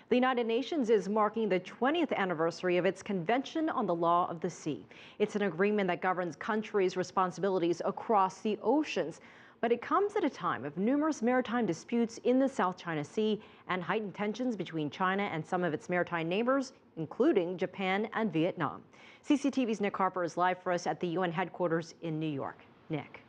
The United Nations is marking the 20th anniversary of its Convention on the Law of the Sea. It's an agreement that governs countries' responsibilities across the oceans. But it comes at a time of numerous maritime disputes in the South China Sea and heightened tensions between China and some of its maritime neighbors, including Japan and Vietnam. CCTV's Nick Harper is live for us at the UN headquarters in New York. Nick.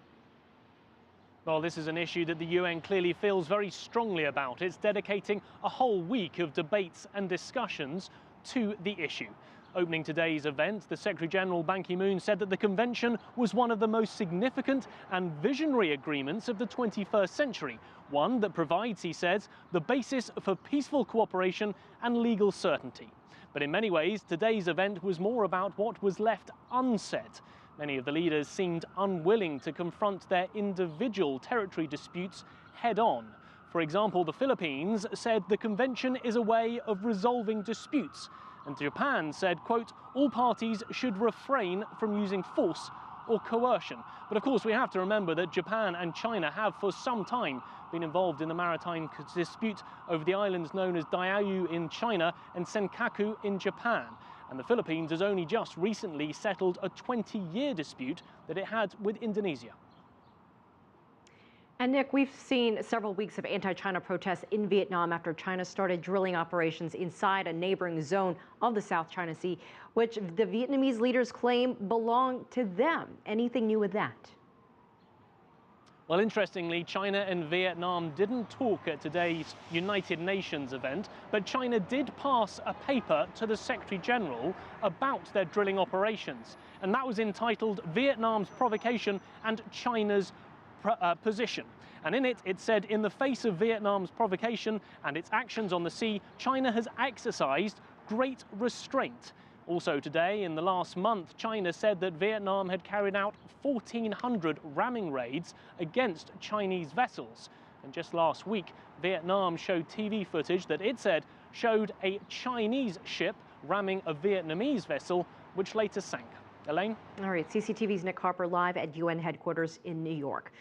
Well, this is an issue that the UN clearly feels very strongly about. It's dedicating a whole week of debates and discussions to the issue. Opening today's event, the Secretary-General Ban Ki-moon said that the convention was one of the most significant and visionary agreements of the 21st century, one that provides, he says, the basis for peaceful cooperation and legal certainty. But in many ways, today's event was more about what was left unsaid. Many of the leaders seemed unwilling to confront their individual territory disputes head-on. For example, the Philippines said the convention is a way of resolving disputes. And Japan said, quote, all parties should refrain from using force or coercion. But of course, we have to remember that Japan and China have for some time been involved in the maritime dispute over the islands known as Diaoyu in China and Senkaku in Japan. And the Philippines has only just recently settled a 20-year dispute that it had with Indonesia. And Nick, we've seen several weeks of anti-China protests in Vietnam after China started drilling operations inside a neighboring zone of the South China Sea, which the Vietnamese leaders claim belong to them. Anything new with that? Well, interestingly, China and Vietnam didn't talk at today's United Nations event, but China did pass a paper to the Secretary-General about their drilling operations. And that was entitled Vietnam's Provocation and China's Position. And in it, it said, in the face of Vietnam's provocation and its actions on the sea, China has exercised great restraint. Also today, in the last month, China said that Vietnam had carried out 1,400 ramming raids against Chinese vessels. And just last week, Vietnam showed TV footage that it said showed a Chinese ship ramming a Vietnamese vessel, which later sank. Elaine? All right, CCTV's Nick Harper live at UN headquarters in New York.